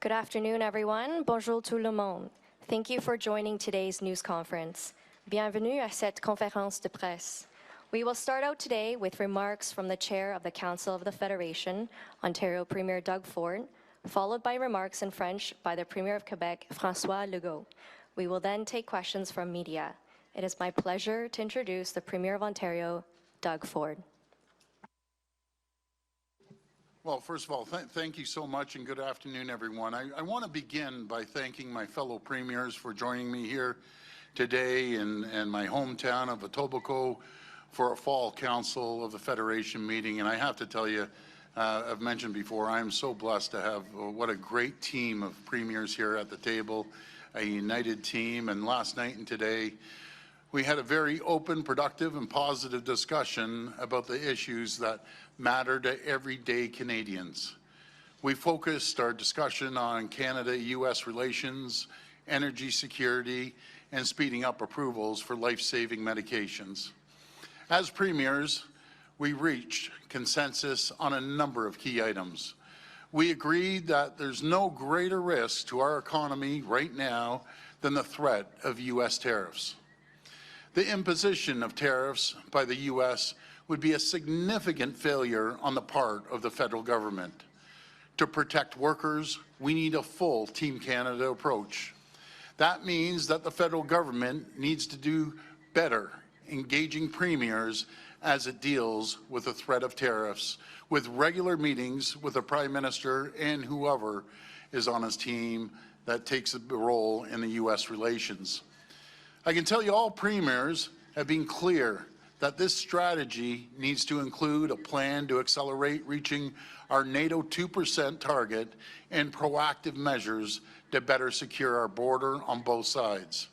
Good afternoon, everyone. Bonjour tout le monde. Thank you for joining today's news conference. Bienvenue à cette conférence de presse. We will start out today with remarks from the Chair of the Council of the Federation, Ontario Premier Doug Ford, followed by remarks in French by the Premier of Quebec, François Legault. We will then take questions from media. It is my pleasure to introduce the Premier of Ontario, Doug Ford. Well, first of all, thank you so much and good afternoon, everyone. I want to begin by thanking my fellow premiers for joining me here today in my hometown of Etobicoke for a fall Council of the Federation meeting. And I have to tell you, I've mentioned before, I am so blessed to have what a great team of premiers here at the table, a united team. And last night and today, we had a very open, productive, and positive discussion about the issues that matter to everyday Canadians. We focused our discussion on Canada-US relations, energy security, and speeding up approvals for life-saving medications. As premiers, we reached consensus on a number of key items. We agreed that there's no greater risk to our economy right now than the threat of US tariffs. The imposition of tariffs by the U.S. would be a significant failure on the part of the federal government. To protect workers, we need a full Team Canada approach. That means that the federal government needs to do better engaging premiers as it deals with the threat of tariffs, with regular meetings with the Prime Minister and whoever is on his team that takes a role in the U.S. relations. I can tell you all premiers have been clear that this strategy needs to include a plan to accelerate reaching our NATO 2% target and proactive measures to better secure our border on both sides.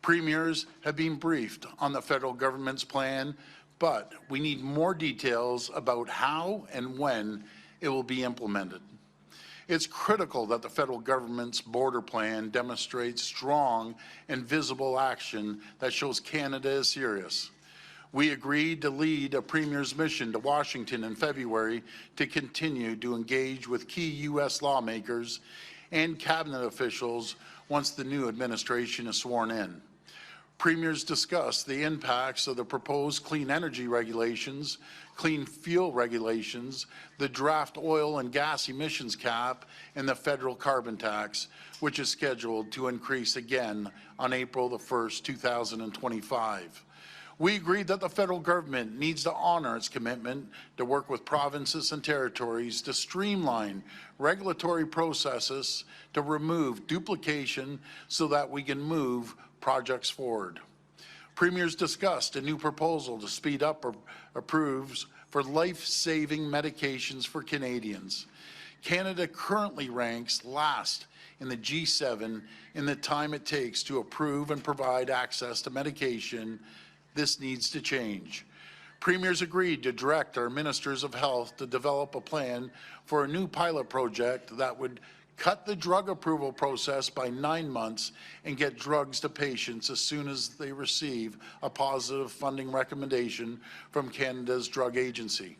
Premiers have been briefed on the federal government's plan, but we need more details about how and when it will be implemented. It's critical that the federal government's border plan demonstrates strong and visible action that shows Canada is serious. We agreed to lead a premier's mission to Washington in February to continue to engage with key U.S. lawmakers and cabinet officials once the new administration is sworn in. Premiers discussed the impacts of the proposed clean energy regulations, clean fuel regulations, the draft oil and gas emissions cap, and the federal carbon tax, which is scheduled to increase again on April the 1st, 2025. We agreed that the federal government needs to honor its commitment to work with provinces and territories to streamline regulatory processes to remove duplication so that we can move projects forward. Premiers discussed a new proposal to speed up approves for life-saving medications for Canadians. Canada currently ranks last in the G7 in the time it takes to approve and provide access to medication. This needs to change. Premiers agreed to direct our ministers of health to develop a plan for a new pilot project that would cut the drug approval process by 9 months and get drugs to patients as soon as they receive a positive funding recommendation from Canada's drug agency.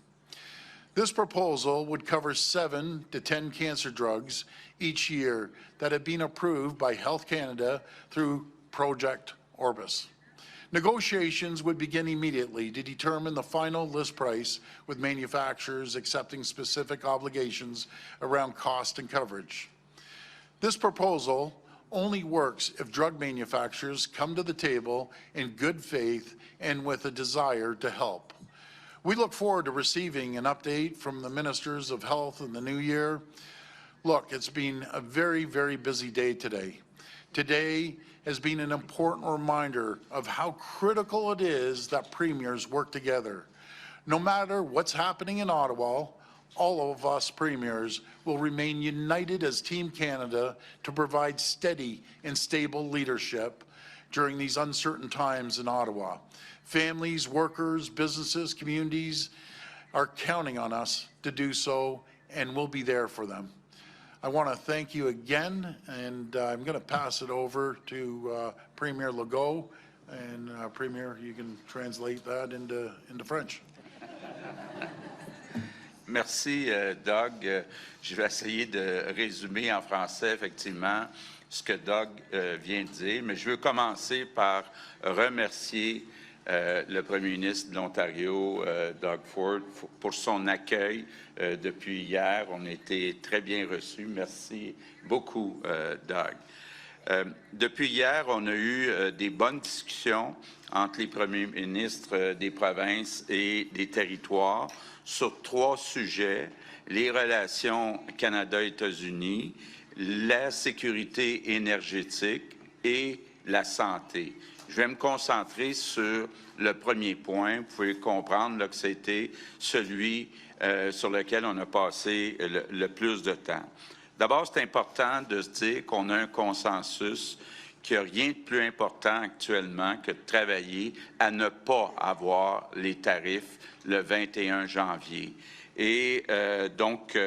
This proposal would cover 7 to 10 cancer drugs each year that have been approved by Health Canada through Project Orbis. Negotiations would begin immediately to determine the final list price, with manufacturers accepting specific obligations around cost and coverage. This proposal only works if drug manufacturers come to the table in good faith and with a desire to help. We look forward to receiving an update from the Ministers of Health in the new year. Look, it's been a very, very busy day today. Today has been an important reminder of how critical it is that premiers work together. No matter what's happening in Ottawa, all of us premiers will remain united as Team Canada to provide steady and stable leadership during these uncertain times in Ottawa. Families, workers, businesses, communities are counting on us to do so, and we'll be there for them. I want to thank you again, and I'm going to pass it over to Premier Legault, and Premier, you can translate that into French. Merci, Doug. Je vais essayer de résumer en français, effectivement, ce que Doug vient de dire, mais je veux commencer par remercier le premier ministre de l'Ontario, Doug Ford, pour son accueil depuis hier. On a été très bien reçus. Merci beaucoup, Doug. Depuis hier, on a eu des bonnes discussions entre les premiers ministres des provinces et des territoires sur 3 sujets: les relations Canada-États-Unis, la sécurité énergétique et la santé. Je vais me concentrer sur le premier point. Vous pouvez comprendre là, que c'était celui sur lequel on a passé le plus de temps. D'abord, c'est important de se dire qu'on a un consensus qu'il n'y a rien de plus important actuellement que de travailler à ne pas avoir les tarifs le 21 janvier. Et donc,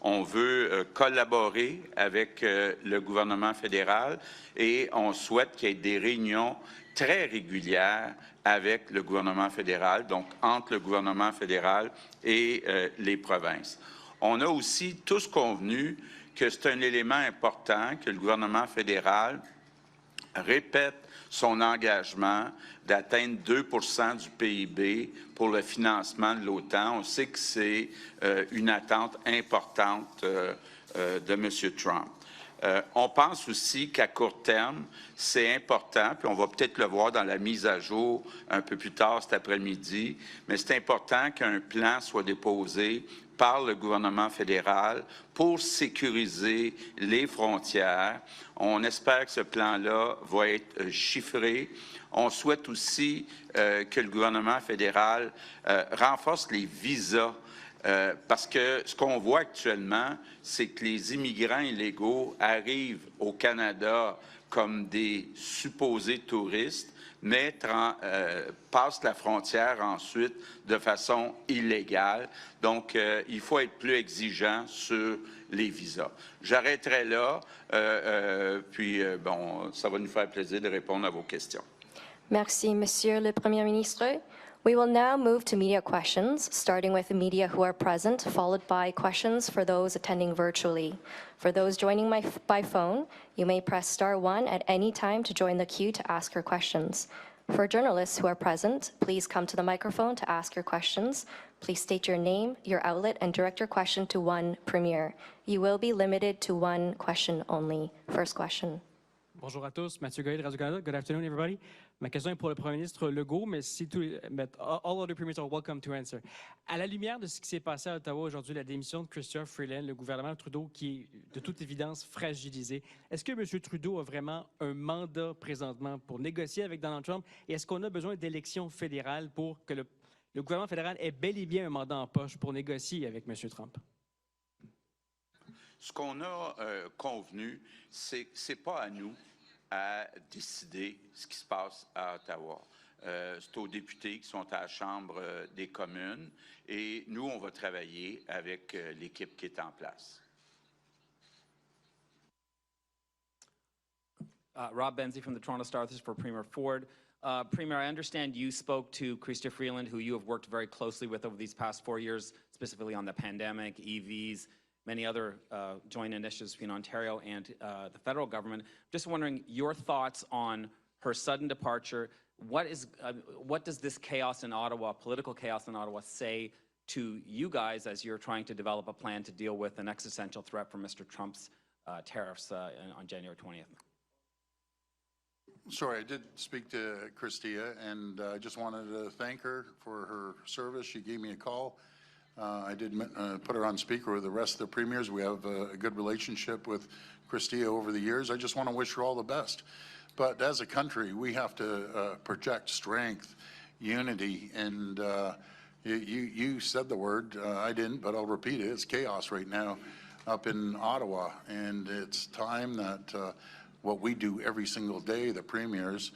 on veut collaborer avec le gouvernement fédéral et on souhaite qu'il y ait des réunions très régulières avec le gouvernement fédéral, donc entre le gouvernement fédéral et les provinces. On a aussi tous convenu que c'est un élément important que le gouvernement fédéral répète son engagement d'atteindre 2 % du PIB pour le financement de l'OTAN. On sait que c'est une attente importante de M. Trump. On pense aussi qu'à court terme, c'est important, puis on va peut-être le voir dans la mise à jour un peu plus tard cet après-midi, mais c'est important qu'un plan soit déposé par le gouvernement fédéral pour sécuriser les frontières. On espère que ce plan-là va être chiffré. On souhaite aussi que le gouvernement fédéral renforce les visas parce que ce qu'on voit actuellement, c'est que les immigrants illégaux arrivent au Canada comme des supposés touristes, mais passent la frontière ensuite de façon illégale. Donc, il faut être plus exigeant sur les visas. J'arrêterai là, puis bon, ça va nous faire plaisir de répondre à vos questions. Merci, Monsieur le Premier ministre. We will now move to media questions, starting with the media who are present, followed by questions for those attending virtually. For those joining by phone, you may press *1 at any time to join the queue to ask your questions. For journalists who are present, please come to the microphone to ask your questions. Please state your name, your outlet, and direct your question to one premier. You will be limited to one question only. First question. Bonjour à tous, Mathieu Goyer de Radio-Canada. Good afternoon, everybody. Ma question est pour le Premier ministre Legault, mais all other premiers are welcome to answer. À la lumière de ce qui s'est passé à Ottawa aujourd'hui, la démission de Chrystia Freeland, le gouvernement Trudeau qui est de toute évidence fragilisé, est-ce que M. Trudeau a vraiment un mandat présentement pour négocier avec Donald Trump et est-ce qu'on a besoin d'élections fédérales pour que le gouvernement fédéral ait bel et bien un mandat en poche pour négocier avec M. Trump? Ce qu'on a convenu, c'est pas à nous à décider ce qui se passe à Ottawa. C'est aux députés qui sont à la Chambre des communes et nous, on va travailler avec l'équipe qui est en place. Rob Benzie from the Toronto Star. This is for Premier Ford. Premier, I understand you spoke to Chrystia Freeland, who you have worked very closely with over these past 4 years, specifically on the pandemic, EVs, many other joint initiatives between Ontario and the federal government. Just wondering your thoughts on her sudden departure. What does this chaos in Ottawa, political chaos in Ottawa, say to you guys as you're trying to develop a plan to deal with an existential threat from Mr. Trump's tariffs on January 20th? Sorry, I did speak to Chrystia, and I just wanted to thank her for her service. She gave me a call. I did put her on speaker with the rest of the premiers. We have a good relationship with Chrystia over the years. I just want to wish her all the best. But as a country, we have to project strength, unity, and you said the word. I didn't, but I'll repeat it. It's chaos right now up in Ottawa, and it's time that what we do every single day, the premiers,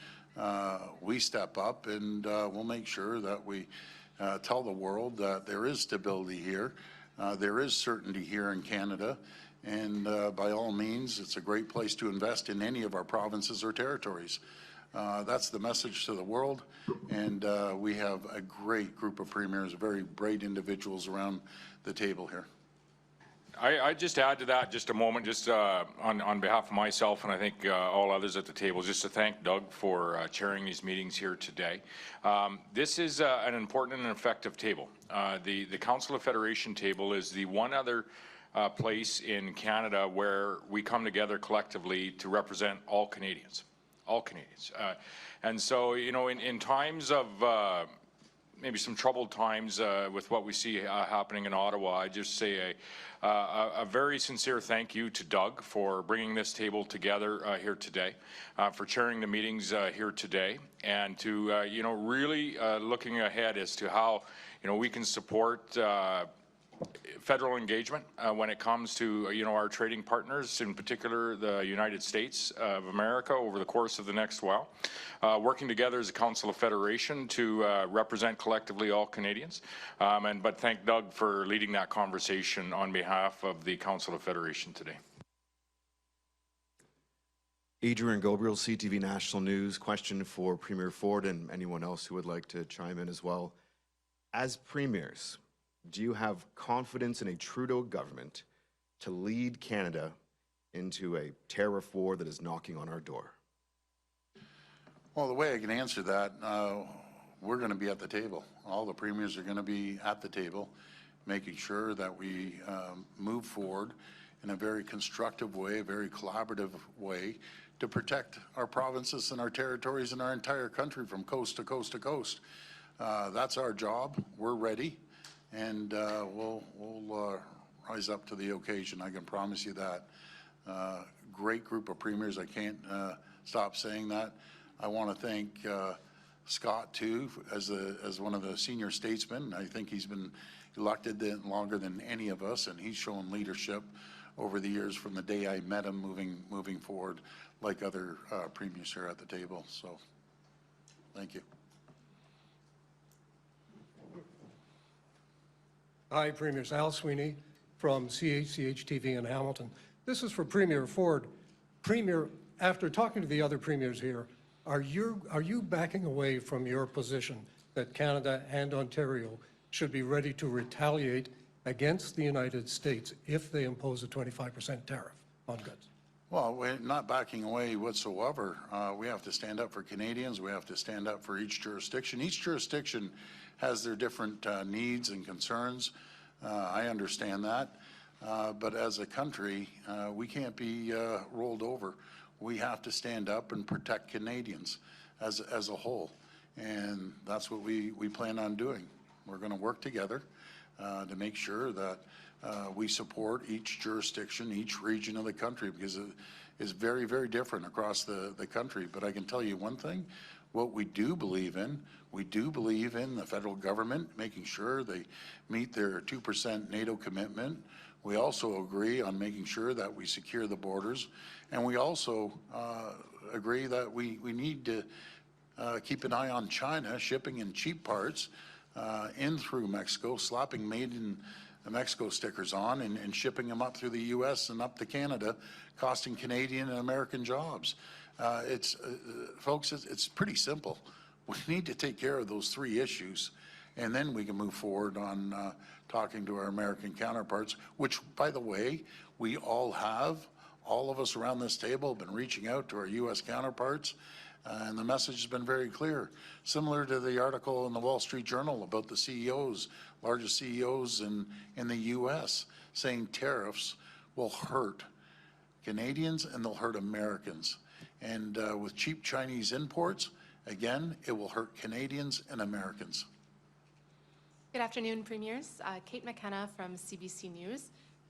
we step up and we'll make sure that we tell the world that there is stability here, there is certainty here in Canada, and by all means, it's a great place to invest in any of our provinces or territories. That's the message to the world, and we have a great group of premiers, very bright individuals around the table here. I just add to that just a moment, just on behalf of myself and I think all others at the table, just to thank Doug for chairing these meetings here today. This is an important and effective table. The Council of Federation table is the one other place in Canada where we come together collectively to represent all Canadians. All Canadians. And so, you know, in times of maybe some troubled times with what we see happening in Ottawa, I just say a very sincere thank you to Doug for bringing this table together here today, for chairing the meetings here today, and to, you know, really looking ahead as to how, you know, we can support federal engagement when it comes to, you know, our trading partners, in particular the United States of America, over the course of the next while. Working together as a Council of Federation to represent collectively all Canadians. But thank Doug for leading that conversation on behalf of the Council of Federation today. Adrian Gobriel, CTV National News. Question for Premier Ford and anyone else who would like to chime in as well. As premiers, do you have confidence in a Trudeau government to lead Canada into a tariff war that is knocking on our door? Well, the way I can answer that, we're going to be at the table. All the premiers are going to be at the table, making sure that we move forward in a very constructive way, a very collaborative way to protect our provinces and our territories and our entire country from coast to coast to coast. That's our job. We're ready. And we'll rise up to the occasion. I can promise you that. Great group of premiers. I can't stop saying that. I want to thank Scott too, as one of the senior statesmen. I think he's been elected longer than any of us, and he's shown leadership over the years from the day I met him, moving forward, like other premiers here at the table. So, thank you. Hi, Premiers. Al Sweeney from CHCH-TV in Hamilton. This is for Premier Ford. Premier, after talking to the other premiers here, are you backing away from your position that Canada and Ontario should be ready to retaliate against the United States if they impose a 25% tariff on goods? Well, we're not backing away whatsoever. We have to stand up for Canadians. We have to stand up for each jurisdiction. Each jurisdiction has their different needs and concerns. I understand that. But as a country, we can't be rolled over. We have to stand up and protect Canadians as a whole. And that's what we plan on doing. We're going to work together to make sure that we support each jurisdiction, each region of the country, because it is very, very different across the country. But I can tell you one thing, what we do believe in the federal government making sure they meet their 2% NATO commitment. We also agree on making sure that we secure the borders. And we also agree that we need to keep an eye on China shipping in cheap parts in through Mexico, slapping made in Mexico stickers on and shipping them up through the U.S. and up to Canada, costing Canadian and American jobs. Folks, it's pretty simple. We need to take care of those three issues, and then we can move forward on talking to our American counterparts, which, by the way, we all have. All of us around this table have been reaching out to our U.S. counterparts, and the message has been very clear. Similar to the article in the Wall Street Journal about the CEOs, largest CEOs in the U.S., saying tariffs will hurt Canadians and they'll hurt Americans. And with cheap Chinese imports, again, it will hurt Canadians and Americans. Good afternoon, Premiers. Kate McKenna from CBC News.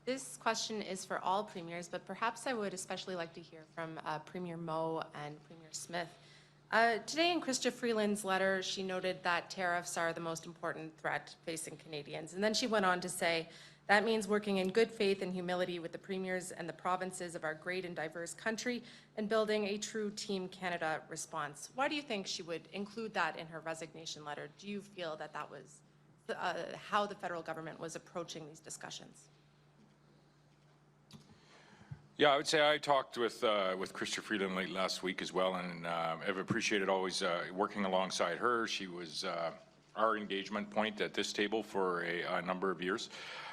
This question is for all Premiers, but perhaps I would especially like to hear from Premier Moe and Premier Smith. Today in Chrystia Freeland's letter, she noted that tariffs are the most important threat facing Canadians. And then she went on to say, that means working in good faith and humility with the premiers and the provinces of our great and diverse country and building a true Team Canada response. Why do you think she would include that in her resignation letter? Do you feel that that was how the federal government was approaching these discussions? Yeah, I would say I talked with Chrystia Freeland late last week as well, and I've appreciated always working alongside her. She was our engagement point at this table for a number of years.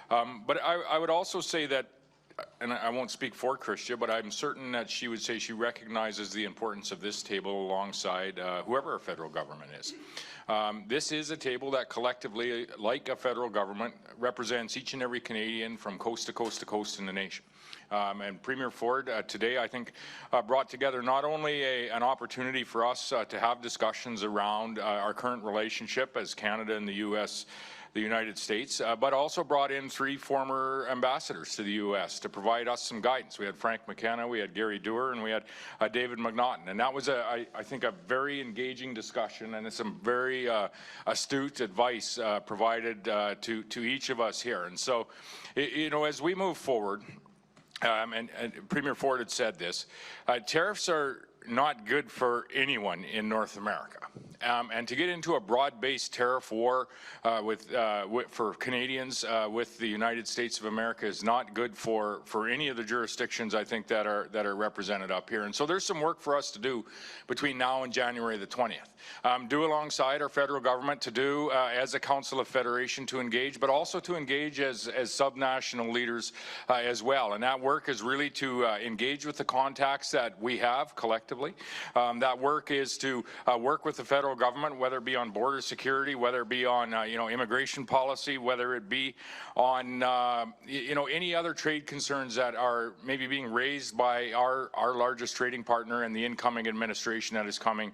But I would also say that, and I won't speak for Christia, but I'm certain that she would say she recognizes the importance of this table alongside whoever our federal government is. This is a table that collectively, like a federal government, represents each and every Canadian from coast to coast to coast in the nation. And Premier Ford today, I think, brought together not only an opportunity for us to have discussions around our current relationship as Canada and the U.S., the United States, but also brought in 3 former ambassadors to the U.S. to provide us some guidance. We had Frank McKenna, we had Gary Dewar, and we had David McNaughton. And that was, I think, a very engaging discussion and some very astute advice provided to each of us here. And so, you know, as we move forward, and Premier Ford had said this, tariffs are not good for anyone in North America. And to get into a broad-based tariff war for Canadians with the United States of America is not good for any of the jurisdictions, I think, that are represented up here. And so there's some work for us to do between now and January the 20th. Do alongside our federal government, to do as a Council of Federation to engage, but also to engage as subnational leaders as well. And that work is really to engage with the contacts that we have collectively. That work is to work with the federal government, whether it be on border security, whether it be on immigration policy, whether it be on any other trade concerns that are maybe being raised by our largest trading partner and the incoming administration that is coming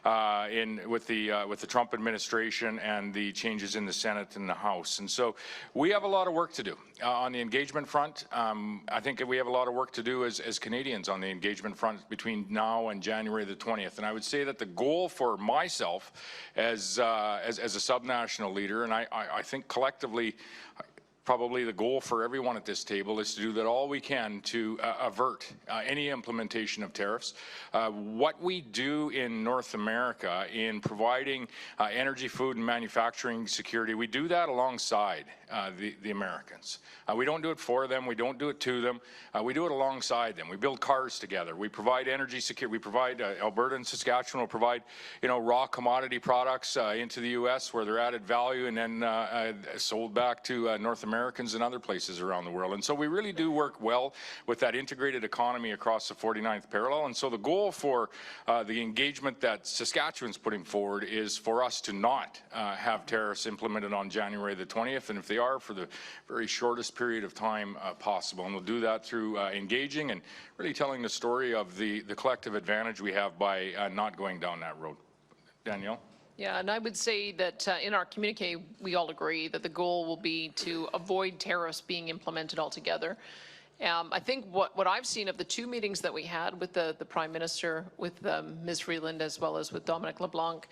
with the Trump administration and the changes in the Senate and the House. And so we have a lot of work to do on the engagement front. I think we have a lot of work to do as Canadians on the engagement front between now and January the 20th. And I would say that the goal for myself as a subnational leader, and I think collectively, probably the goal for everyone at this table is to do that all we can to avert any implementation of tariffs. What we do in North America in providing energy, food, and manufacturing security, we do that alongside the Americans. We don't do it for them. We don't do it to them. We do it alongside them. We build cars together. We provide energy security. We provide Alberta and Saskatchewan will provide, raw commodity products into the U.S. where they're added value and then sold back to North Americans and other places around the world. And so we really do work well with that integrated economy across the 49th parallel. And so the goal for the engagement that Saskatchewan's putting forward is for us to not have tariffs implemented on January the 20th, and if they are, for the very shortest period of time possible. And we'll do that through engaging and really telling the story of the collective advantage we have by not going down that road. Danielle? Yeah, and I would say that in our communique, we all agree that the goal will be to avoid tariffs being implemented altogether. I think what I've seen of the 2 meetings that we had with the Prime Minister, with Ms. Freeland, as well as with Dominic LeBlanc,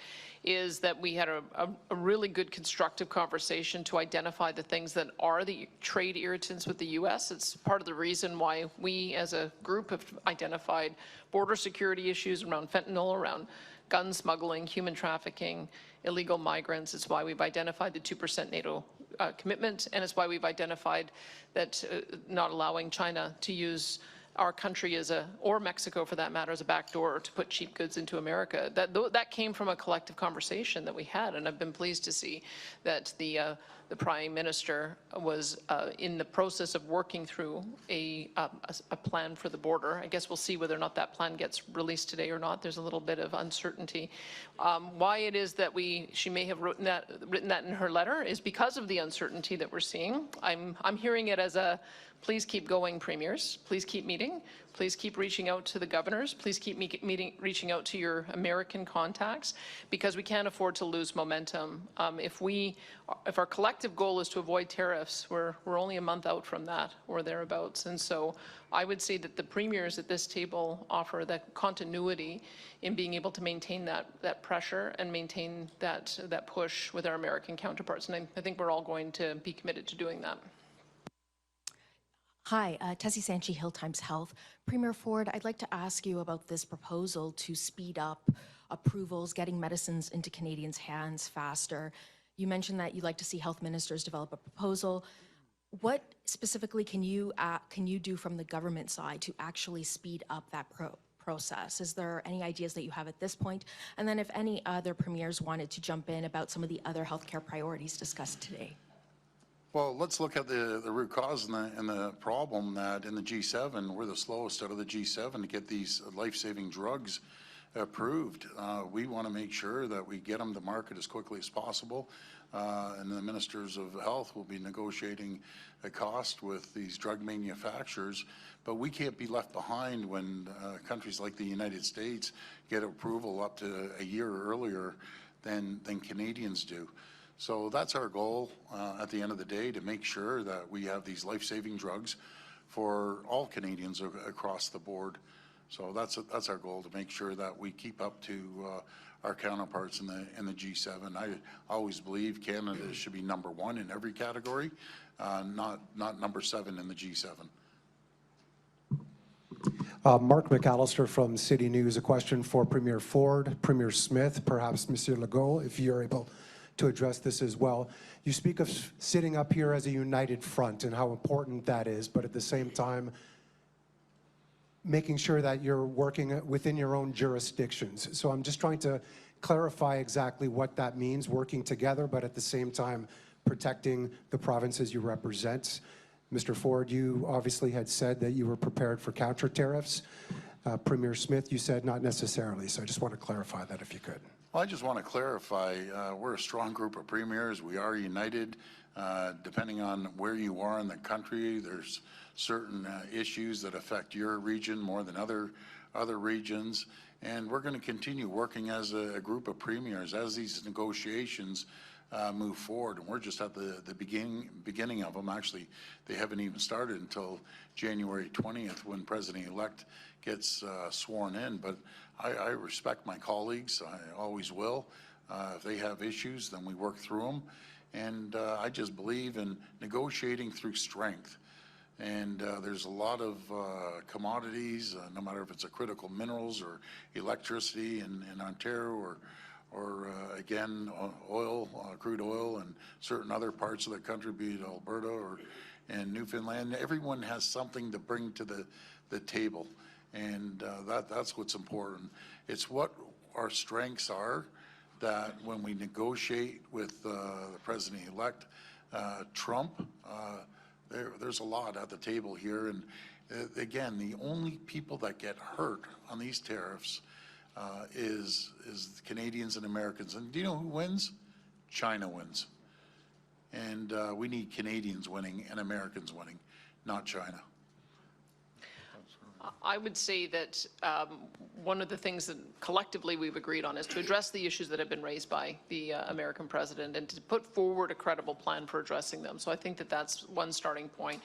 is that we had a really good constructive conversation to identify the things that are the trade irritants with the U.S. It's part of the reason why we as a group have identified border security issues around fentanyl, around gun smuggling, human trafficking, illegal migrants. It's why we've identified the 2% NATO commitment, and it's why we've identified that not allowing China to use our country or Mexico for that matter, as a backdoor to put cheap goods into America. That came from a collective conversation that we had, and I've been pleased to see that the Prime Minister was in the process of working through a plan for the border. I guess we'll see whether or not that plan gets released today or not. There's a little bit of uncertainty. Why it is that she may have written that in her letter is because of the uncertainty that we're seeing. I'm hearing it as a please keep going, premiers. Please keep meeting. Please keep reaching out to the governors. Please keep reaching out to your American contacts, because we can't afford to lose momentum. If our collective goal is to avoid tariffs, we're only a month out from that or thereabouts. And so I would say that the premiers at this table offer that continuity in being able to maintain that pressure and maintain that push with our American counterparts. And I think we're all going to be committed to doing that. Hi, Tessie Sanchi, Hill Times Health. Premier Ford, I'd like to ask you about this proposal to speed up approvals, getting medicines into Canadians' hands faster. You mentioned that you'd like to see health ministers develop a proposal. What specifically can you do from the government side to actually speed up that process? Is there any ideas that you have at this point? And then if any other premiers wanted to jump in about some of the other healthcare priorities discussed today. Well, let's look at the root cause and the problem that in the G7, we're the slowest out of the G7 to get these life-saving drugs approved. We want to make sure that we get them to market as quickly as possible. And the ministers of health will be negotiating a cost with these drug manufacturers. But we can't be left behind when countries like the United States get approval up to a year earlier than Canadians do. So that's our goal at the end of the day, to make sure that we have these life-saving drugs for all Canadians across the board. So that's our goal, to make sure that we keep up to our counterparts in the G7. I always believe Canada should be #1 in every category, not #7 in the G7. Mark McAllister from City News. A question for Premier Ford, Premier Smith, perhaps Monsieur Legault, if you're able to address this as well. You speak of sitting up here as a united front and how important that is, but at the same time, making sure that you're working within your own jurisdictions. So I'm just trying to clarify exactly what that means, working together, but at the same time, protecting the provinces you represent. Mr. Ford, you obviously had said that you were prepared for counter tariffs. Premier Smith, you said not necessarily, so I just want to clarify that if you could. Well, I just want to clarify, we're a strong group of premiers. We are united. Depending on where you are in the country, there's certain issues that affect your region more than other regions. And we're going to continue working as a group of premiers as these negotiations move forward. And we're just at the beginning of them. Actually, they haven't even started until January 20th when President-elect gets sworn in. But I respect my colleagues. I always will. If they have issues, then we work through them. And I just believe in negotiating through strength. And there's a lot of commodities, no matter if it's a critical minerals or electricity in Ontario or again, oil, crude oil, and certain other parts of the country, be it Alberta or in Newfoundland. Everyone has something to bring to the table. And that's what's important. It's what our strengths are, that when we negotiate with the President-elect Trump, there's a lot at the table here. And again, the only people that get hurt on these tariffs is Canadians and Americans. And do you know who wins? China wins. And we need Canadians winning and Americans winning, not China. I would say that one of the things that collectively we've agreed on is to address the issues that have been raised by the American president and to put forward a credible plan for addressing them. So I think that that's one starting point.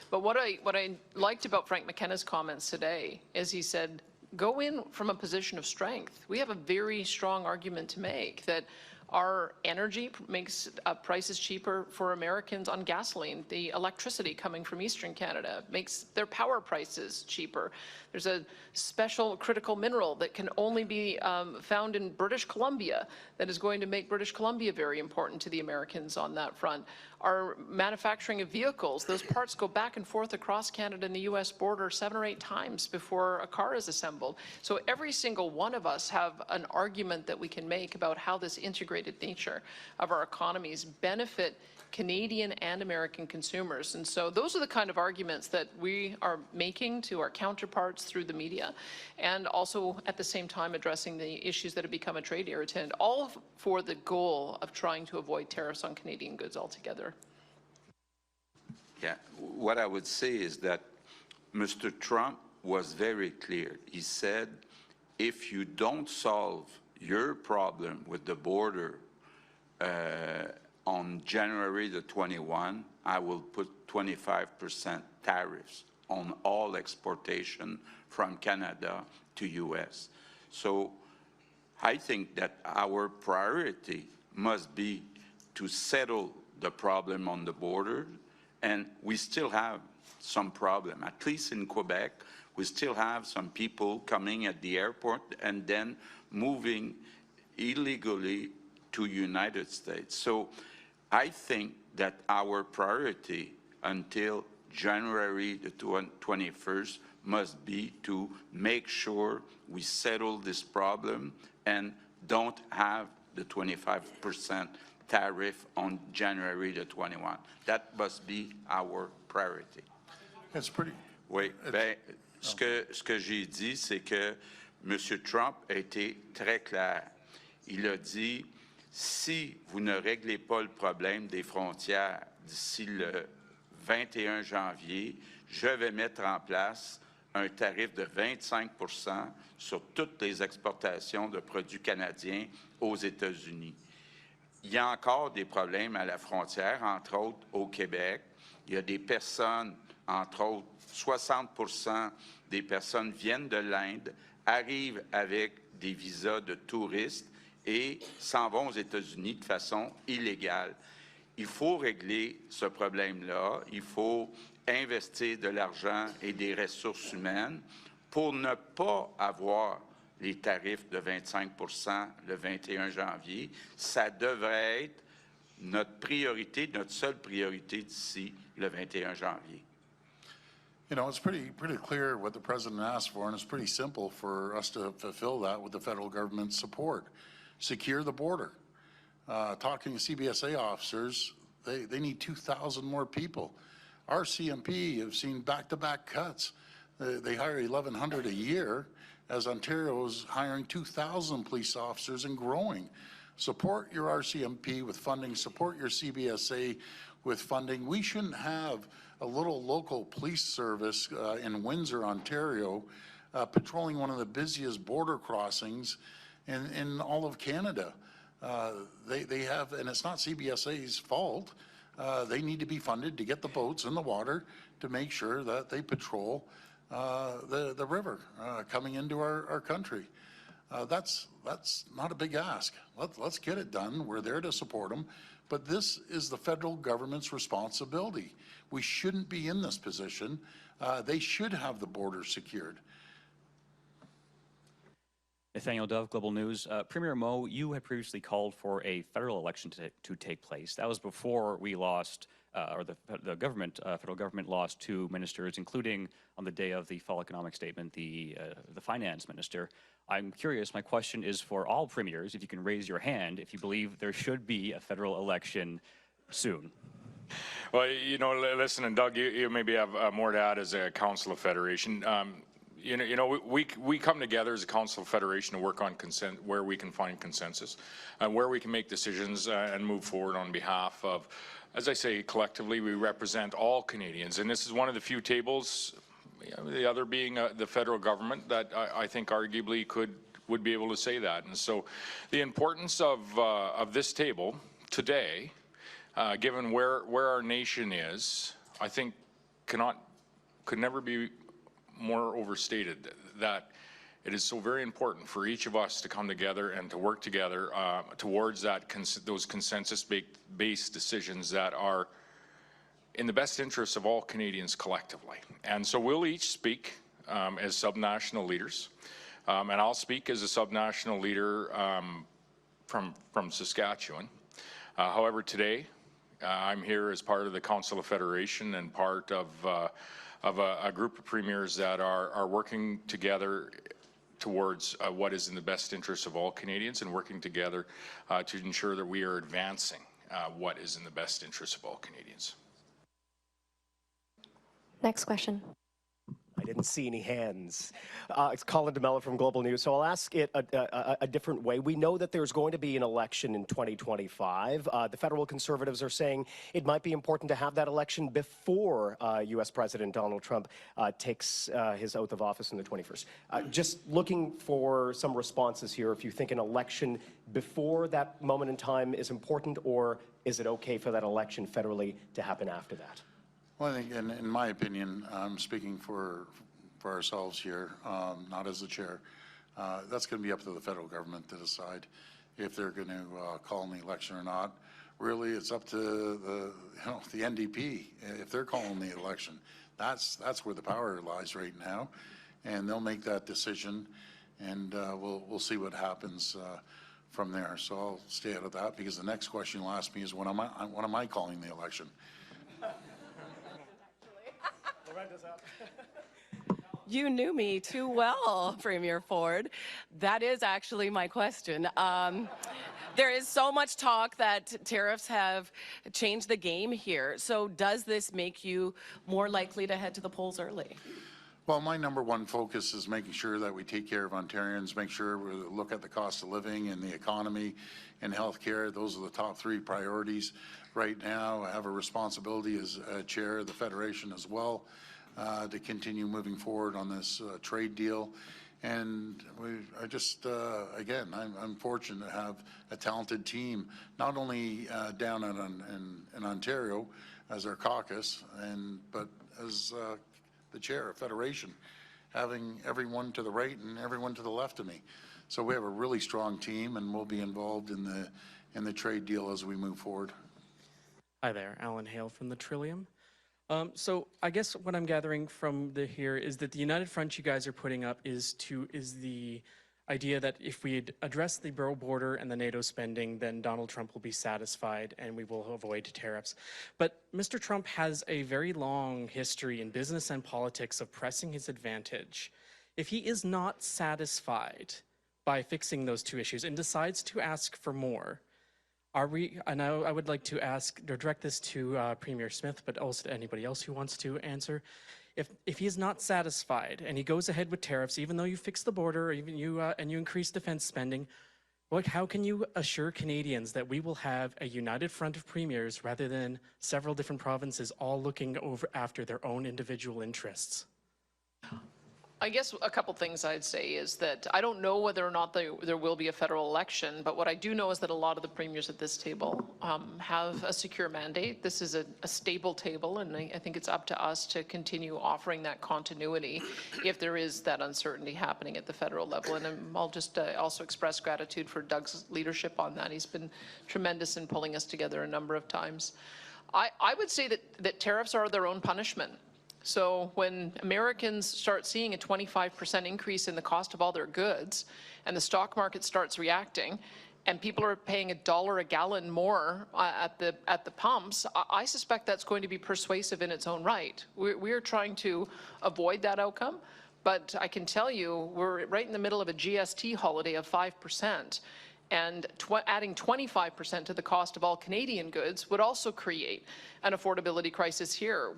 But what I liked about Frank McKenna's comments today is he said, go in from a position of strength. We have a very strong argument to make that our energy makes prices cheaper for Americans on gasoline. The electricity coming from Eastern Canada makes their power prices cheaper. There's a special critical mineral that can only be found in British Columbia that is going to make British Columbia very important to the Americans on that front. Our manufacturing of vehicles, those parts go back and forth across Canada and the US border 7 or 8 times before a car is assembled. So every single one of us have an argument that we can make about how this integrated nature of our economies benefit Canadian and American consumers. And so those are the kind of arguments that we are making to our counterparts through the media, and also at the same time addressing the issues that have become a trade irritant, all for the goal of trying to avoid tariffs on Canadian goods altogether. Yeah, what I would say is that Mr. Trump was very clear. He said, if you don't solve your problem with the border on January the 21, I will put 25% tariffs on all exportation from Canada to US. So I think that our priority must be to settle the problem on the border, and we still have some problem. At least in Quebec, we still have some people coming at the airport and then moving illegally to United States. So I think that our priority until January the 21st must be to make sure we settle this problem and don't have the 25% tariff on January the 21. That must be our priority. It's pretty. Oui, ben, ce que j'ai dit, c'est que M. Trump a été très clair. Il a dit, si vous ne réglez pas le problème des frontières d'ici le 21 janvier, je vais mettre en place un tarif de 25 % sur toutes les exportations de produits canadiens aux États-Unis. Il y a encore des problèmes à la frontière, entre autres au Québec. Il y a des personnes, entre autres, 60 % des personnes viennent de l'Inde, arrivent avec des visas de touristes et s'en vont aux États-Unis de façon illégale. Il faut régler ce problème-là. Il faut investir de l'argent et des ressources humaines pour ne pas avoir les tarifs de 25 % le 21 janvier. Ça devrait être notre priorité, notre seule priorité d'ici le 21 janvier. You know, it's pretty clear what the president asked for, and it's pretty simple for us to fulfill that with the federal government's support. Secure the border. Talking to CBSA officers, they need 2,000 more people. Our CMP have seen back-to-back cuts. They hire 1,100 a year, as Ontario is hiring 2,000 police officers and growing. Support your RCMP with funding. Support your CBSA with funding. We shouldn't have a little local police service in Windsor, Ontario, patrolling one of the busiest border crossings in all of Canada. They have, and it's not CBSA's fault, they need to be funded to get the boats in the water to make sure that they patrol the river coming into our country. That's not a big ask. Let's get it done. We're there to support them. But this is the federal government's responsibility. We shouldn't be in this position. They should have the border secured. Nathaniel Dove, Global News. Premier Moe, you had previously called for a federal election to take place. That was before we lost, or the federal government lost 2 ministers, including on the day of the fall economic statement, the finance minister. I'm curious, my question is for all premiers, if you can raise your hand, if you believe there should be a federal election soon. Well, you know, listen, and Doug, you maybe have more to add as a Council of Federation. You know, we come together as a Council of Federation to work on where we can find consensus, and where we can make decisions and move forward on behalf of, as I say, collectively, we represent all Canadians. And this is one of the few tables, the other being the federal government, that I think arguably would be able to say that. And so the importance of this table today, given where our nation is, I think could never be more overstated, that it is so very important for each of us to come together and to work together towards those consensus-based decisions that are in the best interests of all Canadians collectively. And so we'll each speak as subnational leaders, and I'll speak as a subnational leader from Saskatchewan. However, today I'm here as part of the Council of Federation and part of a group of premiers that are working together towards what is in the best interest of all Canadians, and working together to ensure that we are advancing what is in the best interest of all Canadians. Next question. I didn't see any hands. It's Colin DeMello from Global News. So I'll ask it a different way. We know that there's going to be an election in 2025. The federal Conservatives are saying it might be important to have that election before U.S. President Donald Trump takes his oath of office on the 21st. Just looking for some responses here. If you think an election before that moment in time is important, or is it okay for that election federally to happen after that? Well, I think, in my opinion, I'm speaking for ourselves here, not as the chair. That's going to be up to the federal government to decide if they're going to call an election or not. Really, it's up to the NDP if they're calling the election. That's where the power lies right now, and they'll make that decision, and we'll see what happens from there. So I'll stay out of that, because the next question you'll ask me is when am I calling the election? You knew me too well, Premier Ford. That is actually my question. There is so much talk that tariffs have changed the game here. So does this make you more likely to head to the polls early? Well, my number one focus is making sure that we take care of Ontarians, make sure we look at the cost of living and the economy and healthcare. Those are the top three priorities right now. I have a responsibility as chair of the Federation as well to continue moving forward on this trade deal. And again, I'm fortunate to have a talented team, not only down in Ontario as our caucus, but as the chair of Federation, having everyone to the right and everyone to the left of me. So we have a really strong team, and we'll be involved in the trade deal as we move forward. Hi there, Alan Hale from the Trillium. So I guess what I'm gathering from here is that the United Front you guys are putting up is the idea that if we address the border and the NATO spending, then Donald Trump will be satisfied and we will avoid tariffs. But Mr. Trump has a very long history in business and politics of pressing his advantage. If he is not satisfied by fixing those two issues and decides to ask for more, and I would like to direct this to Premier Smith, but also to anybody else who wants to answer. If he is not satisfied and he goes ahead with tariffs, even though you fix the border, or even you increase defense spending, how can you assure Canadians that we will have a united front of premiers rather than several different provinces all looking over after their own individual interests? I guess a couple things I'd say is that I don't know whether or not there will be a federal election, but what I do know is that a lot of the premiers at this table have a secure mandate. This is a stable table, and I think it's up to us to continue offering that continuity if there is that uncertainty happening at the federal level. And I'll just also express gratitude for Doug's leadership on that. He's been tremendous in pulling us together a number of times. I would say that tariffs are their own punishment. So when Americans start seeing a 25% increase in the cost of all their goods and the stock market starts reacting and people are paying $1 a gallon more at the pumps, I suspect that's going to be persuasive in its own right. We're trying to avoid that outcome, but I can tell you we're right in the middle of a GST holiday of 5%. And adding 25% to the cost of all Canadian goods would also create an affordability crisis here.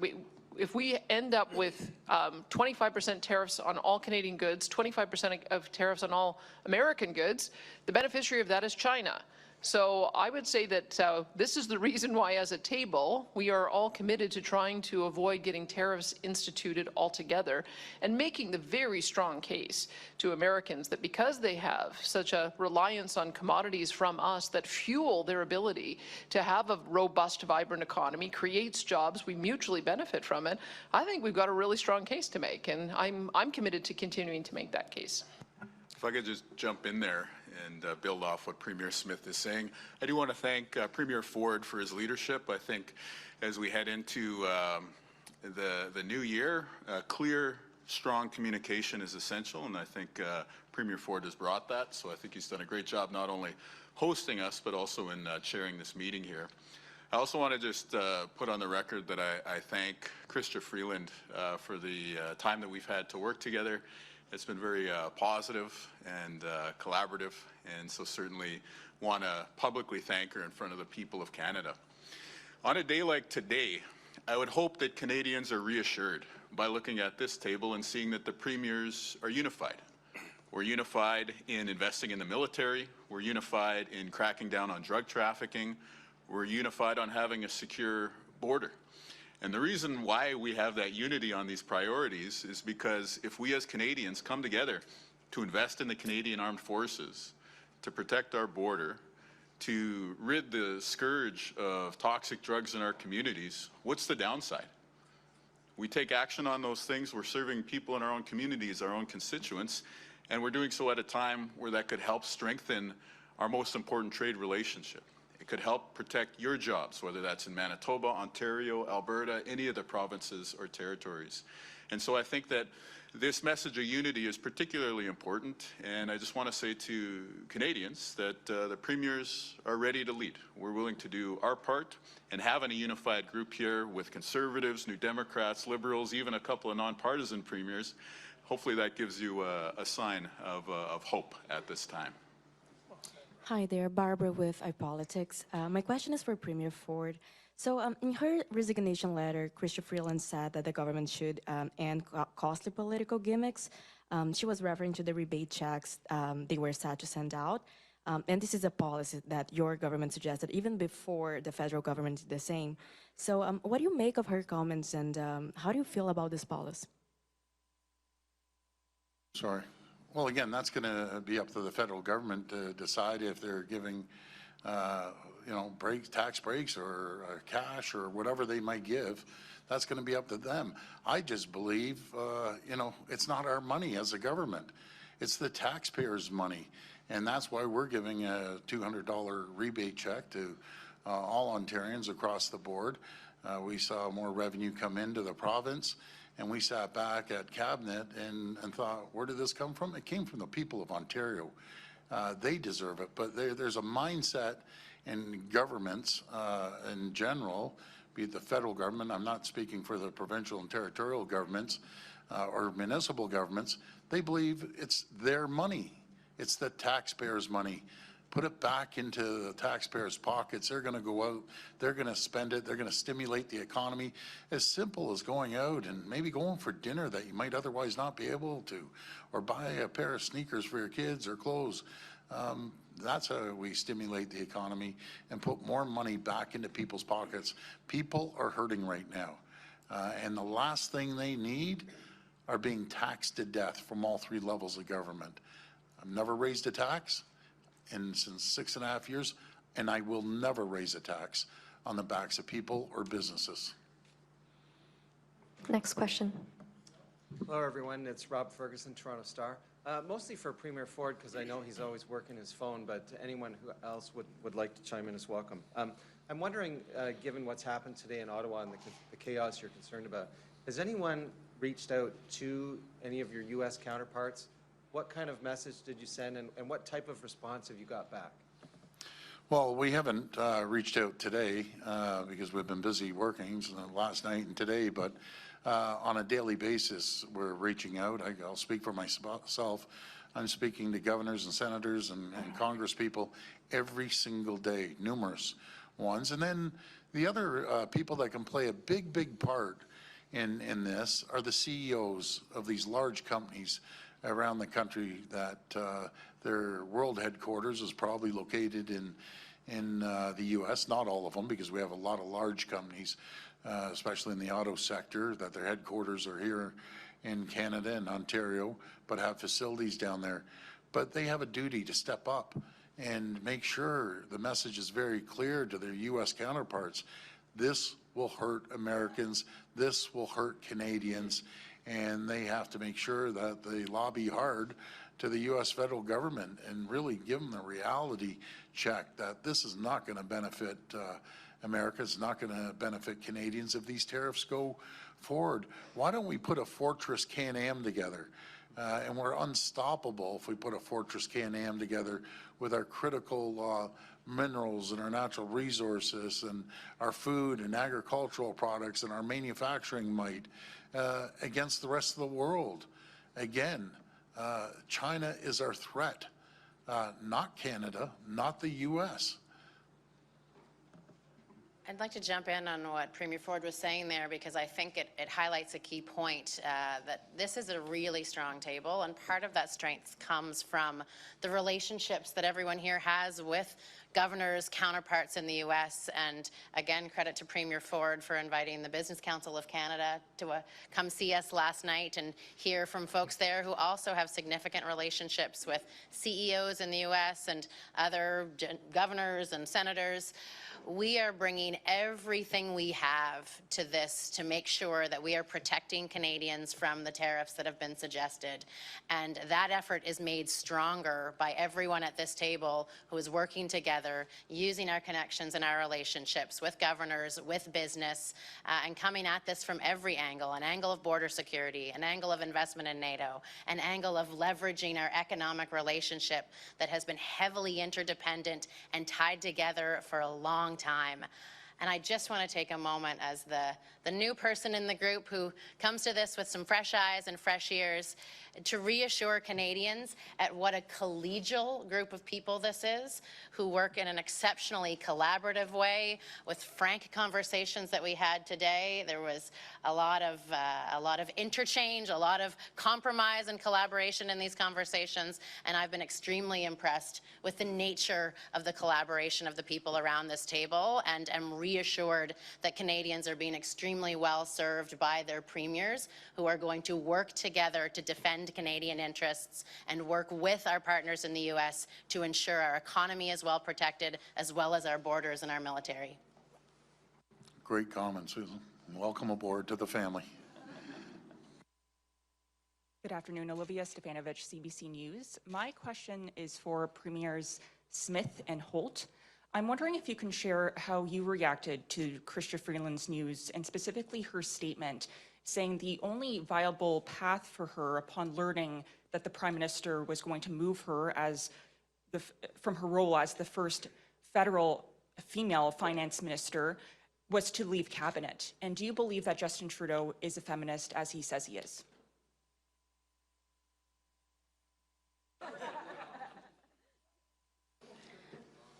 If we end up with 25% tariffs on all Canadian goods, 25% of tariffs on all American goods, the beneficiary of that is China. So I would say that this is the reason why, as a table, we are all committed to trying to avoid getting tariffs instituted altogether and making the very strong case to Americans that because they have such a reliance on commodities from us that fuel their ability to have a robust, vibrant economy, creates jobs, we mutually benefit from it, I think we've got a really strong case to make, and I'm committed to continuing to make that case. If I could just jump in there and build off what Premier Smith is saying. I do want to thank Premier Ford for his leadership. I think as we head into the new year, clear, strong communication is essential, and I think Premier Ford has brought that. So I think he's done a great job not only hosting us, but also in chairing this meeting here. I also want to just put on the record that I thank Chrystia Freeland for the time that we've had to work together. It's been very positive and collaborative, and so certainly want to publicly thank her in front of the people of Canada. On a day like today, I would hope that Canadians are reassured by looking at this table and seeing that the premiers are unified. We're unified in investing in the military. We're unified in cracking down on drug trafficking. We're unified on having a secure border. And the reason why we have that unity on these priorities is because if we as Canadians come together to invest in the Canadian Armed Forces, to protect our border, to rid the scourge of toxic drugs in our communities, what's the downside? We take action on those things, we're serving people in our own communities, our own constituents, and we're doing so at a time where that could help strengthen our most important trade relationship. It could help protect your jobs, whether that's in Manitoba, Ontario, Alberta, any of the provinces or territories. And so I think that this message of unity is particularly important, and I just want to say to Canadians that the premiers are ready to lead. We're willing to do our part, and having a unified group here with Conservatives, New Democrats, Liberals, even a couple of nonpartisan premiers, hopefully that gives you a sign of hope at this time. Hi there, Barbara with iPolitics. My question is for Premier Ford. So in her resignation letter, Chrystia Freeland said that the government should end costly political gimmicks. She was referring to the rebate checks they were sad to send out. And this is a policy that your government suggested even before the federal government did the same. So what do you make of her comments, and how do you feel about this policy? Sorry. Well, again, that's going to be up to the federal government to decide if they're giving, you know, tax breaks or cash or whatever they might give. That's going to be up to them. I just believe, you know, it's not our money as a government. It's the taxpayers' money. And that's why we're giving a $200 rebate check to all Ontarians across the board. We saw more revenue come into the province, and we sat back at Cabinet and thought, where did this come from? It came from the people of Ontario. They deserve it, but there's a mindset in governments in general, be it the federal government, I'm not speaking for the provincial and territorial governments or municipal governments, they believe it's their money. It's the taxpayers' money. Put it back into the taxpayers' pockets. They're going to go out, they're going to spend it, they're going to stimulate the economy. As simple as going out and maybe going for dinner that you might otherwise not be able to, or buy a pair of sneakers for your kids or clothes. That's how we stimulate the economy and put more money back into people's pockets. People are hurting right now. And the last thing they need are being taxed to death from all three levels of government. I've never raised a tax since 6.5 years, and I will never raise a tax on the backs of people or businesses. Next question. Hello, everyone. It's Rob Ferguson, Toronto Star. Mostly for Premier Ford, because I know he's always working his phone, but anyone who else would like to chime in is welcome. I'm wondering, given what's happened today in Ottawa and the chaos you're concerned about, has anyone reached out to any of your U.S. counterparts? What kind of message did you send, and what type of response have you got back? Well, we haven't reached out today because we've been busy working last night and today, but on a daily basis, we're reaching out. I'll speak for myself. I'm speaking to governors and senators and Congress people every single day, numerous ones. And then the other people that can play a big part in this are the CEOs of these large companies around the country that their world headquarters is probably located in the U.S., not all of them, because we have a lot of large companies, especially in the auto sector, that their headquarters are here in Canada and Ontario, but have facilities down there. But they have a duty to step up and make sure the message is very clear to their U.S. counterparts. This will hurt Americans, this will hurt Canadians, and they have to make sure that they lobby hard to the U.S. federal government and really give them the reality check that this is not going to benefit America, it's not going to benefit Canadians if these tariffs go forward. Why don't we put a Fortress Can-Am together? And we're unstoppable if we put a Fortress Can-Am together with our critical minerals and our natural resources and our food and agricultural products and our manufacturing might against the rest of the world. Again, China is our threat, not Canada, not the U.S. I'd like to jump in on what Premier Ford was saying there, because I think it highlights a key point, that this is a really strong table, and part of that strength comes from the relationships that everyone here has with governors, counterparts in the U.S., and again, credit to Premier Ford for inviting the Business Council of Canada to come see us last night and hear from folks there who also have significant relationships with CEOs in the U.S. and other governors and senators. We are bringing everything we have to this to make sure that we are protecting Canadians from the tariffs that have been suggested. And that effort is made stronger by everyone at this table who is working together, using our connections and our relationships with governors, with business, and coming at this from every angle, an angle of border security, an angle of investment in NATO, an angle of leveraging our economic relationship that has been heavily interdependent and tied together for a long time. And I just want to take a moment as the new person in the group who comes to this with some fresh eyes and fresh ears to reassure Canadians at what a collegial group of people this is, who work in an exceptionally collaborative way with frank conversations that we had today. There was a lot of interchange, a lot of compromise and collaboration in these conversations, and I've been extremely impressed with the nature of the collaboration of the people around this table, and am reassured that Canadians are being extremely well served by their premiers, who are going to work together to defend Canadian interests and work with our partners in the U.S. to ensure our economy is well protected, as well as our borders and our military. Great comment, Susan. Welcome aboard to the family. Good afternoon, Olivia Stepanovich, CBC News. My question is for Premiers Smith and Holt. I'm wondering if you can share how you reacted to Chrystia Freeland's news, and specifically her statement saying the only viable path for her upon learning that the Prime Minister was going to move her from her role as the first federal female finance minister was to leave cabinet. And do you believe that Justin Trudeau is a feminist as he says he is?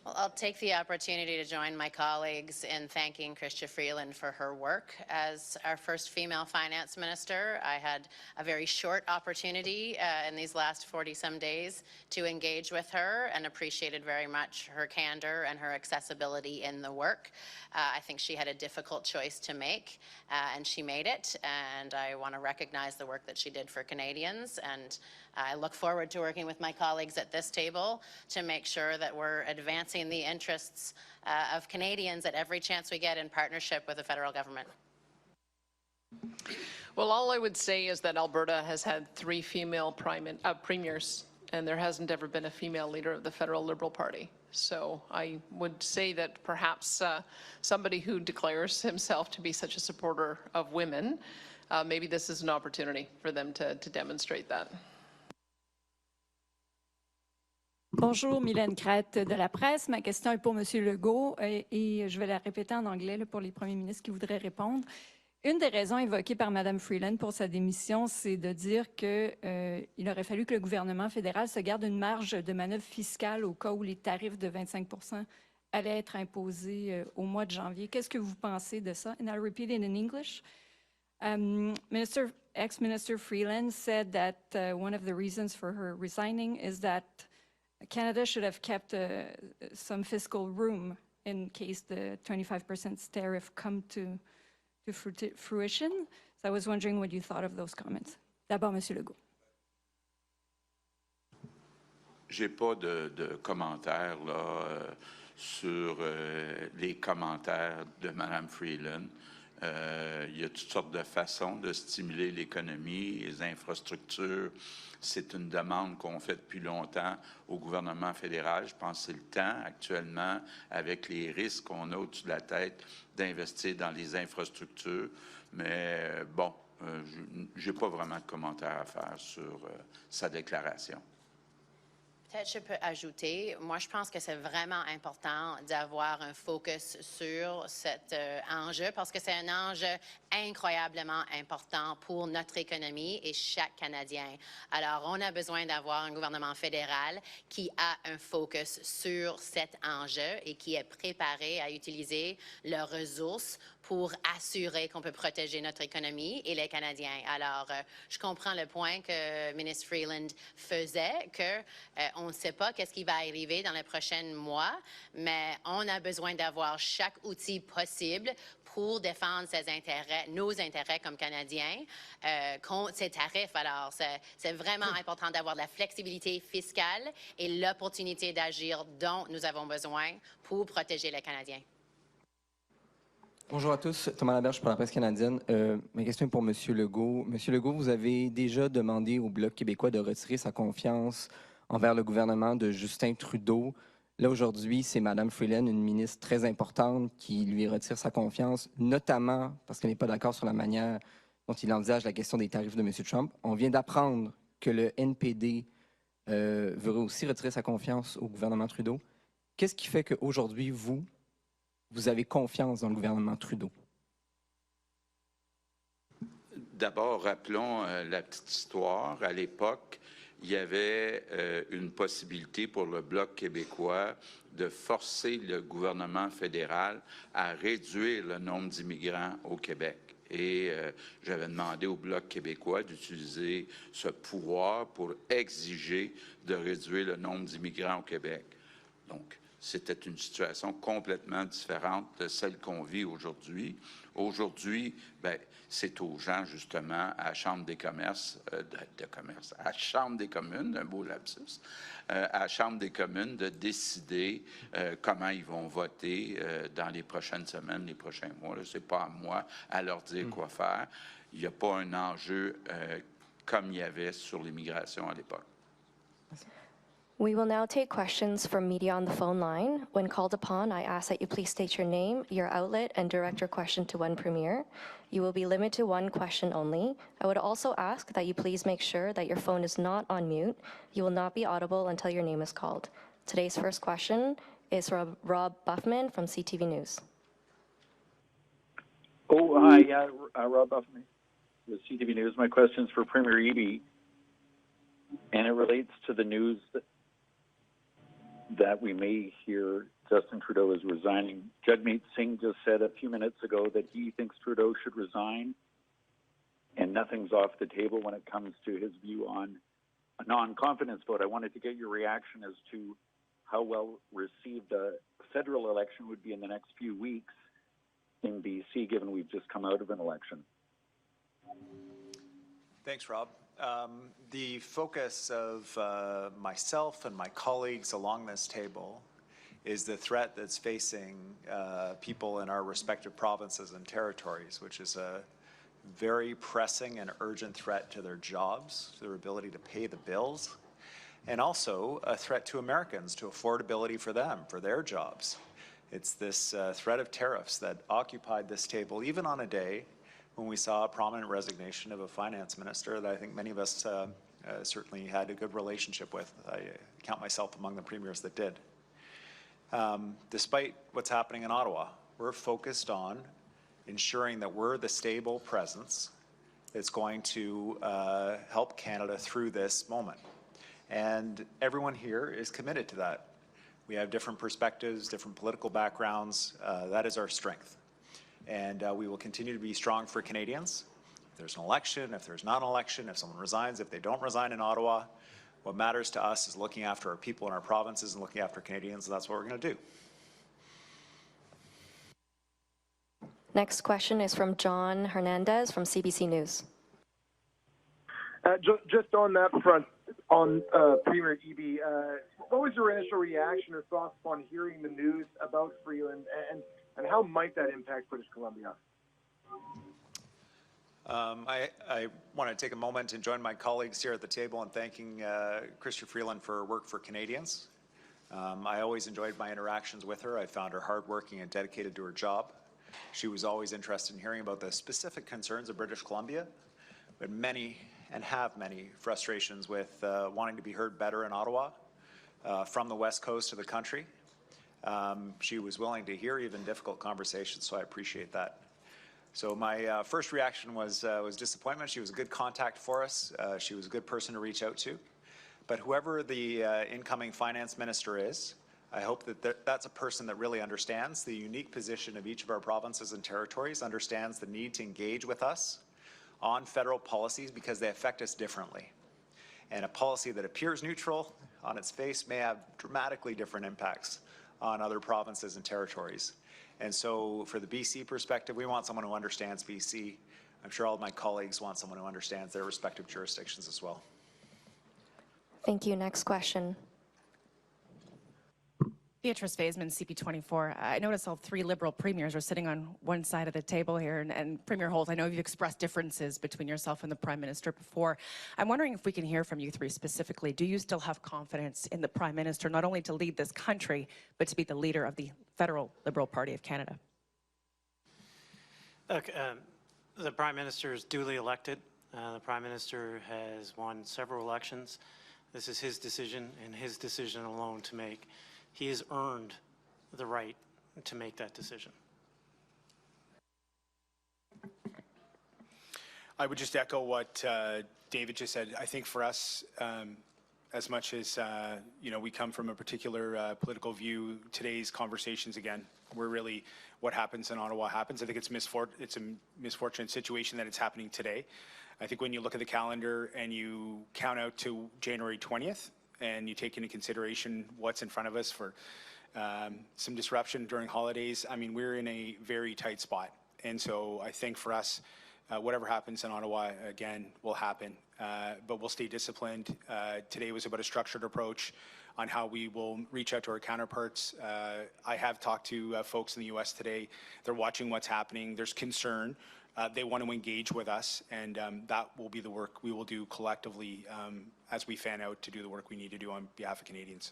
Well, I'll take the opportunity to join my colleagues in thanking Chrystia Freeland for her work as our first female finance minister. I had a very short opportunity in these last 40-some days to engage with her, and appreciated very much her candor and her accessibility in the work. I think she had a difficult choice to make, and she made it, and I want to recognize the work that she did for Canadians, and I look forward to working with my colleagues at this table to make sure that we're advancing the interests of Canadians at every chance we get in partnership with the federal government. Well, all I would say is that Alberta has had 3 female premiers, and there hasn't ever been a female leader of the federal Liberal Party. So I would say that perhaps somebody who declares himself to be such a supporter of women, maybe this is an opportunity for them to demonstrate that. Bonjour, Mylène Crête de la presse. Ma question est pour M. Legault et je vais la répéter en anglais pour les premiers ministres qui voudraient répondre. Une des raisons évoquées par Mme Freeland pour sa démission, c'est de dire qu'il aurait fallu que le gouvernement fédéral se garde une marge de manœuvre fiscale au cas où les tarifs de 25 % allaient être imposés au mois de janvier. Qu'est-ce que vous pensez de ça? And I'll repeat it in English. Ex-Minister Freeland said that one of the reasons for her resigning is that Canada should have kept some fiscal room in case the 25% tariff come to fruition. So I was wondering what you thought of those comments. D'abord, M. Legault. J'ai pas de commentaires là, sur les commentaires de Mme Freeland. Il y a toutes sortes de façons de stimuler l'économie, les infrastructures. C'est une demande qu'on fait depuis longtemps au gouvernement fédéral. Je pense que c'est le temps actuellement, avec les risques qu'on a au-dessus de la tête, d'investir dans les infrastructures. Mais bon, je n'ai pas vraiment de commentaires à faire sur sa déclaration. Peut-être je peux ajouter, moi je pense que c'est vraiment important d'avoir un focus sur cet enjeu parce que c'est un enjeu incroyablement important pour notre économie et chaque Canadien. Alors on a besoin d'avoir un gouvernement fédéral qui a un focus sur cet enjeu et qui est préparé à utiliser leurs ressources pour assurer qu'on peut protéger notre économie et les Canadiens. Alors, je comprends le point que ministre Freeland faisait, qu'on ne sait pas qu'est-ce qui va arriver dans les prochains mois, mais on a besoin d'avoir chaque outil possible pour défendre ses intérêts, nos intérêts comme Canadiens, contre ces tarifs. Alors, c'est vraiment important d'avoir la flexibilité fiscale et l'opportunité d'agir dont nous avons besoin pour protéger les Canadiens. Bonjour à tous, Thomas Laberge pour la presse canadienne. Ma question est pour M. Legault. M. Legault, vous avez déjà demandé au Bloc québécois de retirer sa confiance envers le gouvernement de Justin Trudeau. Là, aujourd'hui, c'est Mme Freeland, une ministre très importante, qui lui retire sa confiance, notamment parce qu'elle n'est pas d'accord sur la manière dont il envisage la question des tarifs de M. Trump. On vient d'apprendre que le NPD veut aussi retirer sa confiance au gouvernement Trudeau. Qu'est-ce qui fait qu'aujourd'hui, vous, vous avez confiance dans le gouvernement Trudeau? D'abord, rappelons la petite histoire. À l'époque, il y avait une possibilité pour le Bloc québécois de forcer le gouvernement fédéral à réduire le nombre d'immigrants au Québec. Et j'avais demandé au Bloc québécois d'utiliser ce pouvoir pour exiger de réduire le nombre d'immigrants au Québec. Donc, c'était une situation complètement différente de celle qu'on vit aujourd'hui. Aujourd'hui, ben, c'est aux gens, justement, à la Chambre des commerces, à la Chambre des communes, un beau lapsus, à la Chambre des communes de décider comment ils vont voter dans les prochaines semaines, les prochains mois. Ce n'est pas à moi à leur dire quoi faire. Il n'y a pas un enjeu comme il y avait sur l'immigration à l'époque. We will now take questions from media on the phone line. When called upon, I ask that you please state your name, your outlet, and direct your question to one premier. You will be limited to one question only. I would also ask that you please make sure that your phone is not on mute. You will not be audible until your name is called. Today's first question is from Rob Buffman from CTV News. Oh, hi, Rob Buffman with CTV News. My question is for Premier Eby, and it relates to the news that we may hear Justin Trudeau is resigning. Jagmeet Singh just said a few minutes ago that he thinks Trudeau should resign, and nothing's off the table when it comes to his view on a non-confidence vote. I wanted to get your reaction as to how well received a federal election would be in the next few weeks in BC, given we've just come out of an election. Thanks, Rob. The focus of myself and my colleagues along this table is the threat that's facing people in our respective provinces and territories, which is a very pressing and urgent threat to their jobs, to their ability to pay the bills, and also a threat to Americans, to affordability for them, for their jobs. It's this threat of tariffs that occupied this table, even on a day when we saw a prominent resignation of a finance minister that I think many of us certainly had a good relationship with. I count myself among the premiers that did. Despite what's happening in Ottawa, we're focused on ensuring that we're the stable presence that's going to help Canada through this moment. And everyone here is committed to that. We have different perspectives, different political backgrounds. That is our strength. And we will continue to be strong for Canadians. If there's an election, if there's not an election, if someone resigns, if they don't resign in Ottawa, what matters to us is looking after our people in our provinces and looking after Canadians, and that's what we're going to do. Next question is from John Hernandez from CBC News. Just on that front, on Premier Eby, what was your initial reaction or thoughts upon hearing the news about Freeland, and how might that impact British Columbia? I want to take a moment and join my colleagues here at the table in thanking Chrystia Freeland for her work for Canadians. I always enjoyed my interactions with her. I found her hardworking and dedicated to her job. She was always interested in hearing about the specific concerns of British Columbia, but many and have many frustrations with wanting to be heard better in Ottawa from the west coast of the country. She was willing to hear even difficult conversations, so I appreciate that. So my first reaction was disappointment. She was a good contact for us. She was a good person to reach out to. But whoever the incoming finance minister is, I hope that that's a person that really understands the unique position of each of our provinces and territories, understands the need to engage with us on federal policies because they affect us differently. And a policy that appears neutral on its face may have dramatically different impacts on other provinces and territories. And so for the BC perspective, we want someone who understands BC. I'm sure all of my colleagues want someone who understands their respective jurisdictions as well. Thank you. Next question. Beatrice Faisman, CP24. I noticed all three Liberal premiers are sitting on one side of the table here, and Premier Holt, I know you've expressed differences between yourself and the Prime Minister before. I'm wondering if we can hear from you three specifically. Do you still have confidence in the Prime Minister, not only to lead this country, but to be the leader of the federal Liberal Party of Canada? Look, the Prime Minister is duly elected. The Prime Minister has won several elections. This is his decision and his decision alone to make. He has earned the right to make that decision. I would just echo what David just said. I think for us, as much as we come from a particular political view, today's conversations again, we're really what happens in Ottawa happens. I think it's a misfortunate situation that it's happening today. I think when you look at the calendar and you count out to January 20th and you take into consideration what's in front of us for some disruption during holidays, I mean, we're in a very tight spot. And so I think for us, whatever happens in Ottawa, again, will happen, but we'll stay disciplined. Today was about a structured approach on how we will reach out to our counterparts. I have talked to folks in the U.S. today. They're watching what's happening. There's concern. They want to engage with us, and that will be the work we will do collectively as we fan out to do the work we need to do on behalf of Canadians.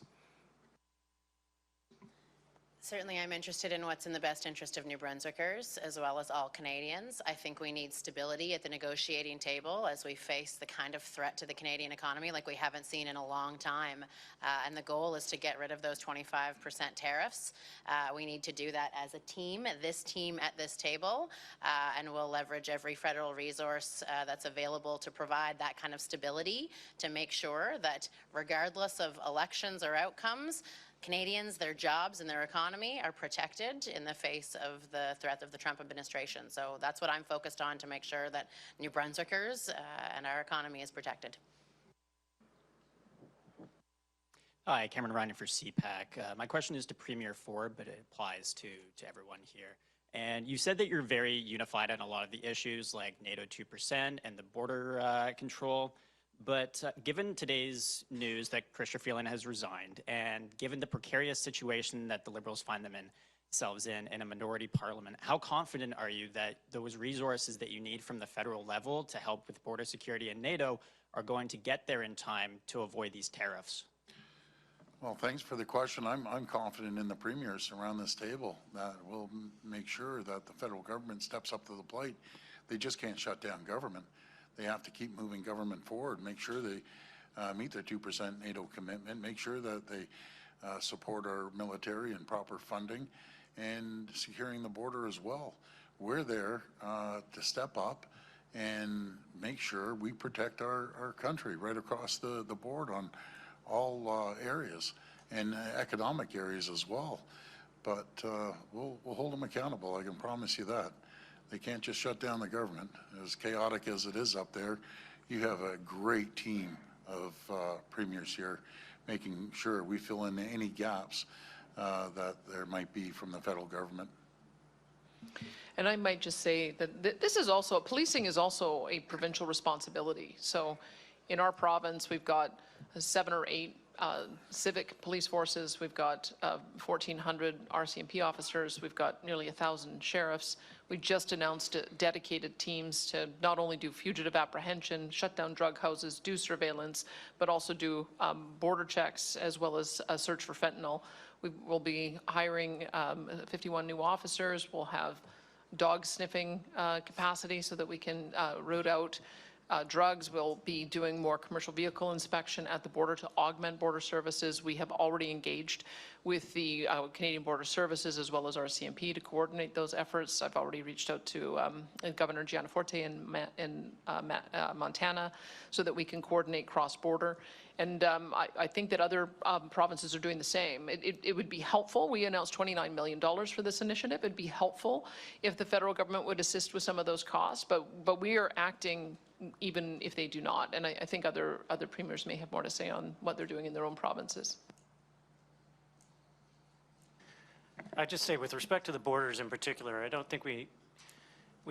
Certainly, I'm interested in what's in the best interest of New Brunswickers as well as all Canadians. I think we need stability at the negotiating table as we face the kind of threat to the Canadian economy like we haven't seen in a long time. And the goal is to get rid of those 25% tariffs. We need to do that as a team at this table, and we'll leverage every federal resource that's available to provide that kind of stability to make sure that regardless of elections or outcomes, Canadians, their jobs and their economy are protected in the face of the threat of the Trump administration. So that's what I'm focused on, to make sure that New Brunswickers and our economy is protected. Hi, Cameron Ryan for CPAC. My question is to Premier Ford, but it applies to everyone here. And you said that you're very unified on a lot of the issues like NATO 2% and the border control. But given today's news that Chrystia Freeland has resigned, and given the precarious situation that the Liberals find themselves in a minority parliament, how confident are you that those resources that you need from the federal level to help with border security and NATO are going to get there in time to avoid these tariffs? Well, thanks for the question. I'm confident in the premiers around this table that we'll make sure that the federal government steps up to the plate. They just can't shut down government. They have to keep moving government forward, make sure they meet their 2% NATO commitment, make sure that they support our military and proper funding and securing the border as well. We're there to step up and make sure we protect our country right across the board on all areas and economic areas as well. But we'll hold them accountable, I can promise you that. They can't just shut down the government. As chaotic as it is up there, you have a great team of premiers here making sure we fill in any gaps that there might be from the federal government. And I might just say that this is also, policing is also a provincial responsibility. So in our province, we've got 7 or 8 civic police forces, we've got 1,400 RCMP officers, we've got nearly 1,000 sheriffs. We just announced dedicated teams to not only do fugitive apprehension, shut down drug houses, do surveillance, but also do border checks as well as a search for fentanyl. We will be hiring 51 new officers. We'll have dog sniffing capacity so that we can root out drugs. We'll be doing more commercial vehicle inspection at the border to augment border services. We have already engaged with the Canadian Border Services as well as RCMP to coordinate those efforts. I've already reached out to Governor Gianforte in Montana so that we can coordinate cross-border. And I think that other provinces are doing the same. It would be helpful. We announced $29 million for this initiative. It'd be helpful if the federal government would assist with some of those costs, but we are acting even if they do not. And I think other premiers may have more to say on what they're doing in their own provinces. I just say, with respect to the borders in particular, I don't think we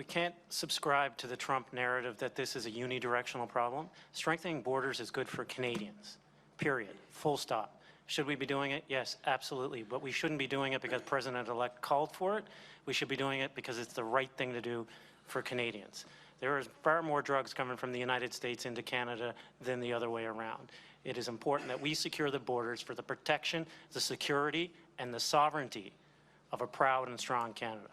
can't subscribe to the Trump narrative that this is a unidirectional problem. Strengthening borders is good for Canadians, period, full stop. Should we be doing it? Yes, absolutely. But we shouldn't be doing it because President-elect called for it. We should be doing it because it's the right thing to do for Canadians. There is far more drugs coming from the United States into Canada than the other way around. It is important that we secure the borders for the protection, the security, and the sovereignty of a proud and strong Canada.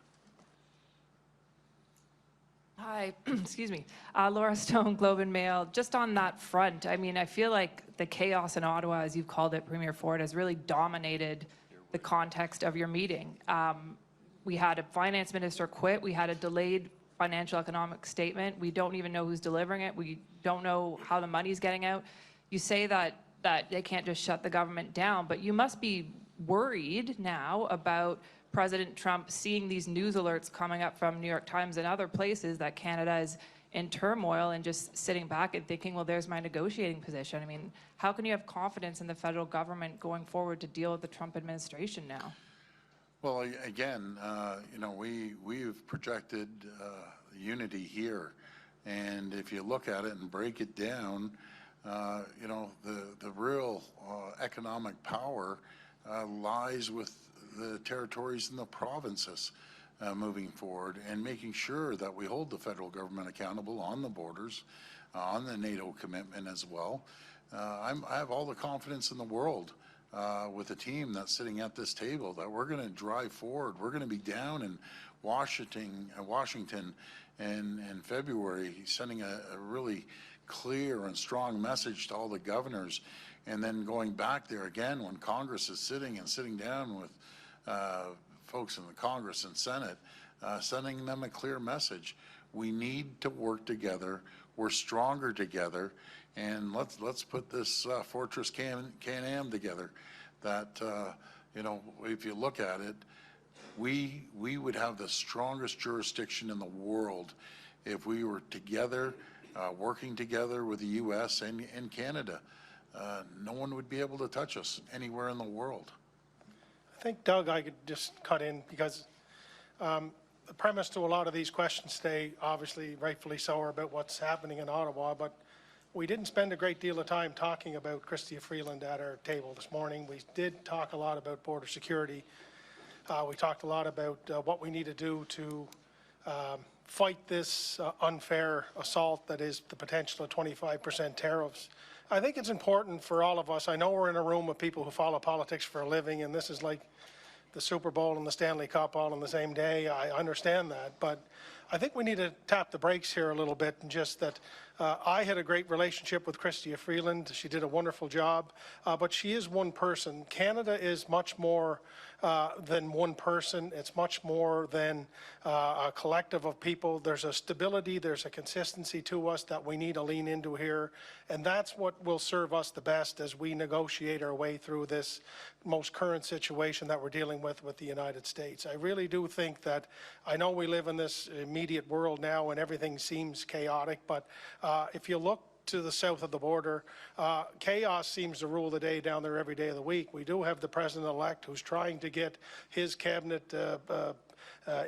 Hi, excuse me. Laura Stone, Globe and Mail. Just on that front, I mean, I feel like the chaos in Ottawa, as you've called it, Premier Ford, has really dominated the context of your meeting. We had a finance minister quit. We had a delayed financial economic statement. We don't even know who's delivering it. We don't know how the money's getting out. You say that they can't just shut the government down, but you must be worried now about President Trump seeing these news alerts coming up from New York Times and other places that Canada is in turmoil and just sitting back and thinking, well, there's my negotiating position. I mean, how can you have confidence in the federal government going forward to deal with the Trump administration now? Well, again, you know, we've projected unity here. And if you look at it and break it down, you know, the real economic power lies with the territories and the provinces moving forward, and making sure that we hold the federal government accountable on the borders, on the NATO commitment as well. I have all the confidence in the world with the team that's sitting at this table that we're going to drive forward. We're going to be down in Washington in February, sending a really clear and strong message to all the governors, and then going back there again when Congress is sitting down with folks in the Congress and Senate, sending them a clear message. We need to work together. We're stronger together, and let's put this Fortress Can-Am together. That you know, if you look at it, we would have the strongest jurisdiction in the world if we were together, working together with the U.S. and Canada. No one would be able to touch us anywhere in the world. I think, Doug, I could just cut in because the premise to a lot of these questions today, obviously, rightfully so, are about what's happening in Ottawa, but we didn't spend a great deal of time talking about Chrystia Freeland at our table this morning. We did talk a lot about border security. We talked a lot about what we need to do to fight this unfair assault that is the potential of 25% tariffs. I think it's important for all of us. I know we're in a room of people who follow politics for a living, and this is like the Super Bowl and the Stanley Cup all on the same day. I understand that, but I think we need to tap the brakes here a little bit, and just that I had a great relationship with Chrystia Freeland. She did a wonderful job, but she is one person. Canada is much more than one person. It's much more than a collective of people. There's a stability, there's a consistency to us that we need to lean into here, and that's what will serve us the best as we negotiate our way through this most current situation that we're dealing with the United States. I really do think that, I know we live in this immediate world now and everything seems chaotic, but if you look to the south of the border, chaos seems to rule the day down there every day of the week. We do have the president-elect who's trying to get his cabinet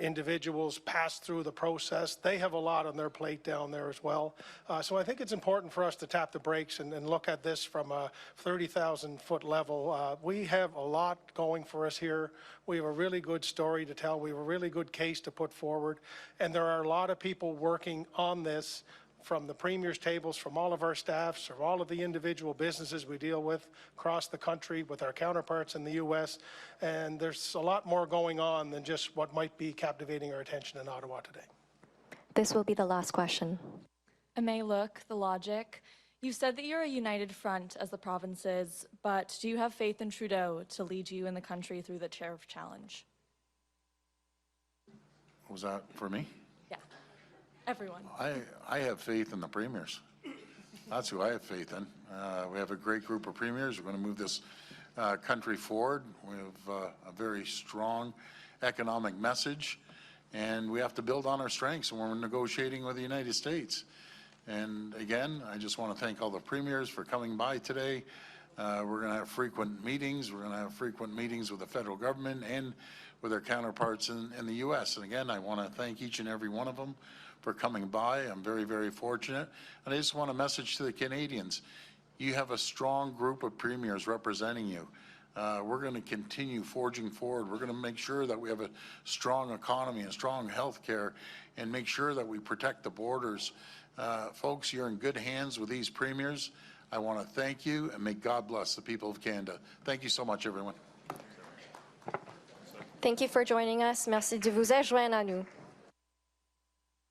individuals passed through the process. They have a lot on their plate down there as well. So I think it's important for us to tap the brakes and look at this from a 30,000-foot level. We have a lot going for us here. We have a really good story to tell. We have a really good case to put forward. And there are a lot of people working on this, from the Premier's tables, from all of our staffs, from all of the individual businesses we deal with across the country, with our counterparts in the U.S. And there's a lot more going on than just what might be captivating our attention in Ottawa today. This will be the last question. It may look the logic. You said that you're a united front as the provinces, but do you have faith in Trudeau to lead you in the country through the tariff challenge? Was that for me? Yeah, everyone. I have faith in the premiers. That's who I have faith in. We have a great group of premiers. We're going to move this country forward. We have a very strong economic message, and we have to build on our strengths when we're negotiating with the United States. And again, I just want to thank all the premiers for coming by today. We're going to have frequent meetings. We're going to have frequent meetings with the federal government and with our counterparts in the U.S. And again, I want to thank each and every one of them for coming by. I'm very, very fortunate. And I just want a message to the Canadians. You have a strong group of premiers representing you. We're going to continue forging forward. We're going to make sure that we have a strong economy and strong health care, and make sure that we protect the borders. Folks, you're in good hands with these premiers. I want to thank you, and may God bless the people of Canada. Thank you so much, everyone. Thank you for joining us. Merci de vous adjoindre à nous.